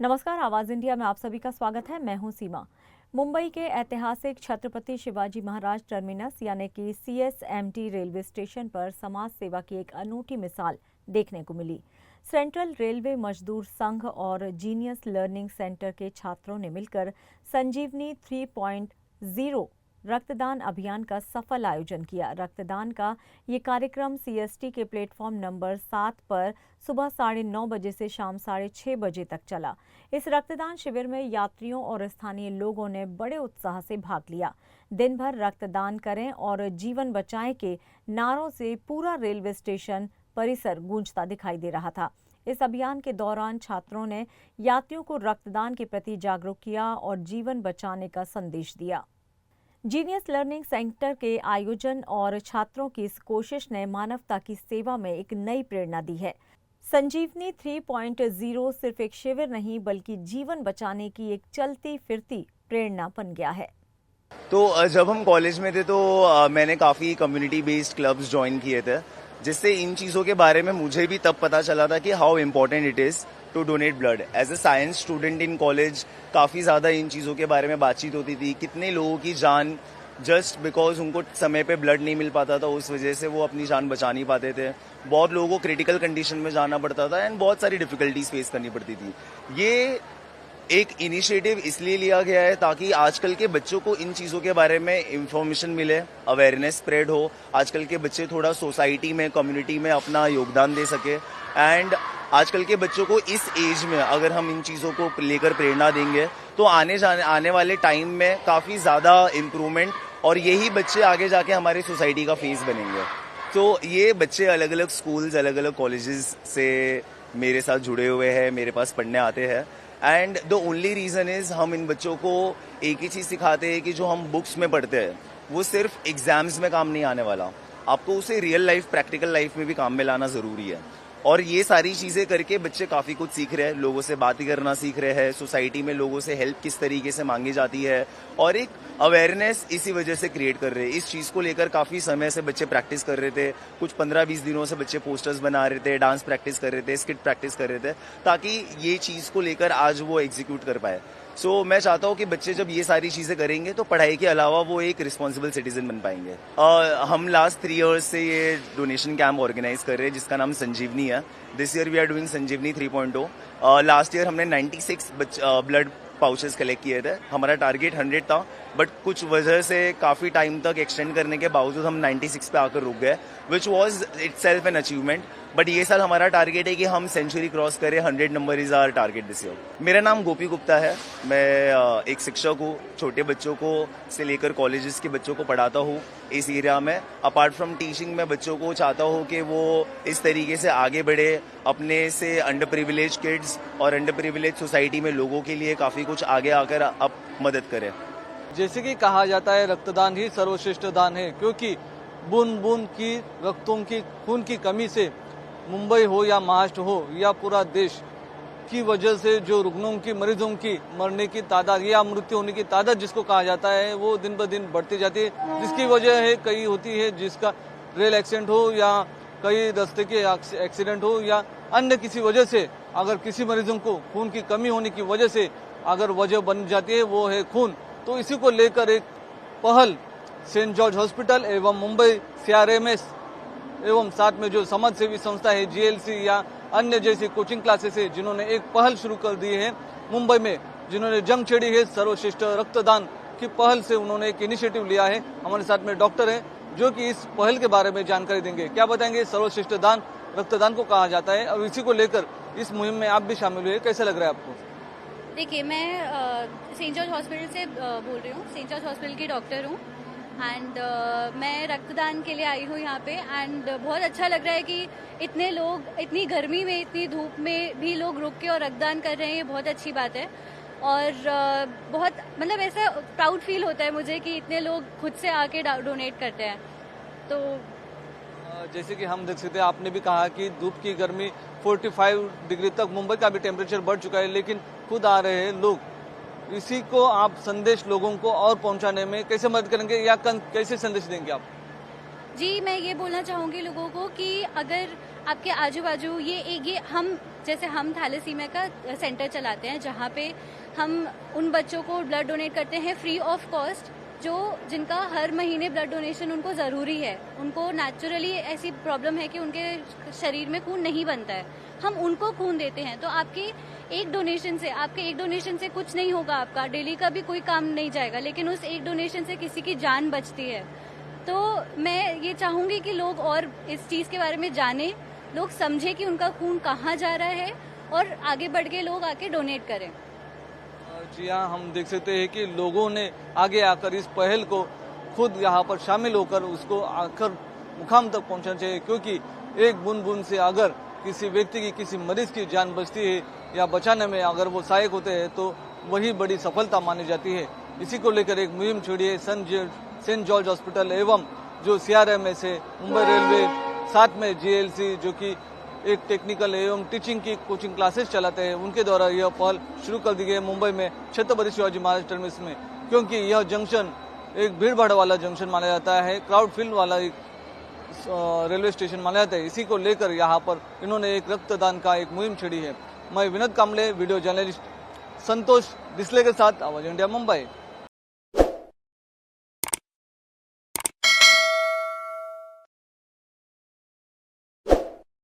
नमस्कार, आवाज इंडिया में आप सभी का स्वागत है। मैं हूं सीमा। मुंबई के ऐतिहासिक छत्रपति शिवाजी महाराज टर्मिनस यानी कि CSMT रेलवे स्टेशन पर समाज सेवा की एक अनूठी मिसाल देखने को मिली। सेंट्रल रेलवे मजदूर संघ और जीनियस लर्निंग सेंटर के छात्रों ने मिलकर संजीवनी 3.0 रक्तदान अभियान का सफल आयोजन किया। रक्तदान का ये कार्यक्रम CST के प्लेटफॉर्म नंबर 7 पर सुबह 9:30 बजे से शाम 6:30 बजे तक चला। इस रक्तदान शिविर में यात्रियों और स्थानीय लोगों ने बड़े उत्साह से भाग लिया। दिन भर रक्तदान करें और जीवन बचाएं के नारों से पूरा रेलवे स्टेशन परिसर गूंजता दिखाई दे रहा था। इस अभियान के दौरान छात्रों ने यात्रियों को रक्तदान के प्रति जागरूक किया और जीवन बचाने का संदेश दिया। जीनियस लर्निंग सेंटर के आयोजन और छात्रों की इस कोशिश ने मानवता की सेवा में एक नई प्रेरणा दी है। संजीवनी 3.0 सिर्फ एक शिविर नहीं बल्कि जीवन बचाने की एक चलती फिरती प्रेरणा बन गया है। तो जब हम कॉलेज में थे तो मैंने काफ़ी कम्युनिटी बेस्ड क्लब्स ज्वाइन किए थे, जिससे इन चीज़ों के बारे में मुझे भी तब पता चला था कि how important it is to donate blood. As a science student in college काफ़ी ज़्यादा इन चीज़ों के बारे में बातचीत होती थी। कितने लोगों की जान जस्ट बिकॉज उनको समय पे ब्लड नहीं मिल पाता था, उस वजह से वो अपनी जान बचा नहीं पाते थे। बहुत लोगों को क्रिटिकल कंडीशन में जाना पड़ता था एंड बहुत सारी डिफिकल्टीज फेस करनी पड़ती थी। ये एक इनिशिएटिव इसलिए लिया गया है ताकि आजकल के बच्चों को इन चीज़ों के बारे में इंफॉर्मेशन मिले, अवेयरनेस स्प्रेड हो, आजकल के बच्चे थोड़ा सोसाइटी में, कम्युनिटी में अपना योगदान दे सके। एंड आजकल के बच्चों को इस एज में अगर हम इन चीज़ों को लेकर प्रेरणा देंगे तो आने वाले टाइम में काफ़ी ज़्यादा इम्प्रूवमेंट, और यही बच्चे आगे जाके हमारी सोसाइटी का फेस बनेंगे। तो ये बच्चे अलग अलग स्कूल्स, अलग अलग कॉलेजेस से मेरे साथ जुड़े हुए हैं, मेरे पास पढ़ने आते हैं। And the only reason is हम इन बच्चों को एक ही चीज़ सिखाते हैं कि जो हम बुक्स में पढ़ते हैं वो सिर्फ एग्जाम्स में काम नहीं आने वाला, आपको उसे रियल लाइफ, प्रैक्टिकल लाइफ में भी काम में लाना ज़रूरी है। और ये सारी चीज़ें करके बच्चे काफ़ी कुछ सीख रहे हैं, लोगों से बातें करना सीख रहे हैं, सोसाइटी में लोगों से हेल्प किस तरीके से मांगी जाती है, और एक अवेयरनेस इसी वजह से क्रिएट कर रहे हैं। इस चीज़ को लेकर काफ़ी समय से बच्चे प्रैक्टिस कर रहे थे। कुछ 15-20 दिनों से बच्चे पोस्टर्स बना रहे थे, डांस प्रैक्टिस कर रहे थे, स्किट प्रैक्टिस कर रहे थे, ताकि ये चीज़ को लेकर आज वो एग्जीक्यूट कर पाए। सो मैं चाहता हूँ कि बच्चे जब ये सारी चीज़ें करेंगे तो पढ़ाई के अलावा वो एक रिस्पॉन्सिबल सिटीजन बन पाएंगे। हम लास्ट 3 इयर्स से ये डोनेशन कैंप ऑर्गेनाइज कर रहे हैं जिसका नाम संजीवनी है। This year we are doing Sanjeevani 3.0। Last year हमने 96 ब्लड पाउचेस कलेक्ट किए थे। हमारा टारगेट 100 था, बट कुछ वजह से काफ़ी टाइम तक एक्सटेंड करने के बावजूद हम 96 पे आकर रुक गए, which was itself an achievement. But ये साल हमारा टारगेट है कि हम सेंचुरी क्रॉस करें। 100 number is our target this year. मेरा नाम गोपी गुप्ता है। मैं एक शिक्षक हूँ, छोटे बच्चों को से लेकर कॉलेजेस के बच्चों को पढ़ाता हूँ इस एरिया में। अपार्ट फ्रॉम टीचिंग, मैं बच्चों को चाहता हूँ कि वो इस तरीके से आगे बढ़े, अपने से अंडर प्रिविलेज किड्स और अंडर प्रिविलेज सोसाइटी में लोगों के लिए काफ़ी कुछ आगे आकर अब मदद करें। जैसे कि कहा जाता है, रक्तदान ही सर्वश्रेष्ठ दान है, क्योंकि बूंद बूंद की रक्तों की खून की कमी से मुंबई हो या महाराष्ट्र हो या पूरा देश की वजह से जो रुग्णों की, मरीजों की मरने की तादाद या मृत्यु होने की तादाद जिसको कहा जाता है वो दिन ब दिन बढ़ती जाती है। जिसकी वजह है कई होती है, जिसका रेल एक्सीडेंट हो या कई रास्ते के एक्सीडेंट हो या अन्य किसी वजह से अगर किसी मरीजों को खून की कमी होने की वजह से अगर वजह बन जाती है वो है खून। तो इसी को लेकर एक पहल सेंट जॉर्ज हॉस्पिटल एवं मुंबई CRMS एवं साथ में जो समाज सेवी संस्था है GLC या अन्य जैसी कोचिंग क्लासेस है, जिन्होंने एक पहल शुरू कर दी है मुंबई में, जिन्होंने जंग छेड़ी है सर्वश्रेष्ठ रक्तदान की पहल से उन्होंने एक इनिशिएटिव लिया है। हमारे साथ में डॉक्टर है जो कि इस पहल के बारे में जानकारी देंगे। क्या बताएंगे? सर्वश्रेष्ठ दान रक्तदान को कहा जाता है और इसी को लेकर इस मुहिम में आप भी शामिल हुए, कैसा लग रहा है आपको? देखिए, मैं सेंट जॉर्ज हॉस्पिटल से बोल रही हूँ। सेंट जॉर्ज हॉस्पिटल की डॉक्टर हूँ एंड मैं रक्तदान के लिए आई हूँ यहाँ पे। एंड बहुत अच्छा लग रहा है कि इतने लोग इतनी गर्मी में, इतनी धूप में भी लोग रुक के और रक्तदान कर रहे हैं। ये बहुत अच्छी बात है और बहुत मतलब ऐसा प्राउड फील होता है मुझे कि इतने लोग खुद से आके डोनेट करते हैं। तो जैसे कि हम देख सकते हैं, आपने भी कहा कि धूप की गर्मी 45 डिग्री तक मुंबई का भी टेम्परेचर बढ़ चुका है, लेकिन खुद आ रहे हैं लोग। इसी को आप संदेश लोगों को और पहुंचाने में कैसे मदद करेंगे या कैसे संदेश देंगे आप? जी, मैं ये बोलना चाहूँगी लोगों को कि अगर आपके आजू बाजू ये हम जैसे हम थैलेसीमिया का सेंटर चलाते हैं जहाँ पे हम उन बच्चों को ब्लड डोनेट करते हैं फ्री ऑफ कॉस्ट, जिनका हर महीने ब्लड डोनेशन उनको ज़रूरी है। उनको नेचुरली ऐसी प्रॉब्लम है कि उनके शरीर में खून नहीं बनता है, हम उनको खून देते हैं। तो आपके एक डोनेशन से कुछ नहीं होगा, आपका डेली का भी कोई काम नहीं जाएगा, लेकिन उस एक डोनेशन से किसी की जान बचती है। तो मैं ये चाहूँगी कि लोग और इस चीज़ के बारे में जानें, लोग समझें कि उनका खून कहाँ जा रहा है और आगे बढ़ के लोग आके डोनेट करें। जी हाँ, हम देख सकते हैं कि लोगों ने आगे आकर इस पहल को खुद यहाँ पर शामिल होकर उसको आकर मुकाम तक पहुँचना चाहिए, क्योंकि एक बूंद बूंद से अगर किसी व्यक्ति की, किसी मरीज की जान बचती है या बचाने में अगर वो सहायक होते हैं तो वही बड़ी सफलता मानी जाती है। इसी को लेकर एक मुहिम छेड़ी है सेंट जॉर्ज हॉस्पिटल एवं जो CRMS है, मुंबई रेलवे, साथ में GLC जो कि एक टेक्निकल एवं टीचिंग की कोचिंग क्लासेस चलाते हैं, उनके द्वारा यह पहल शुरू कर दी गई है मुंबई में छत्रपति शिवाजी महाराज टर्मिनस में, क्योंकि यह जंक्शन एक भीड़ भाड़ वाला जंक्शन माना जाता है, क्राउड फिल वाला एक रेलवे स्टेशन माना जाता है। इसी को लेकर यहाँ पर इन्होंने एक रक्तदान का एक मुहिम छेड़ी है। मैं विनोद कामले, वीडियो जर्नलिस्ट संतोष डिसले के साथ आवाज इंडिया, मुंबई।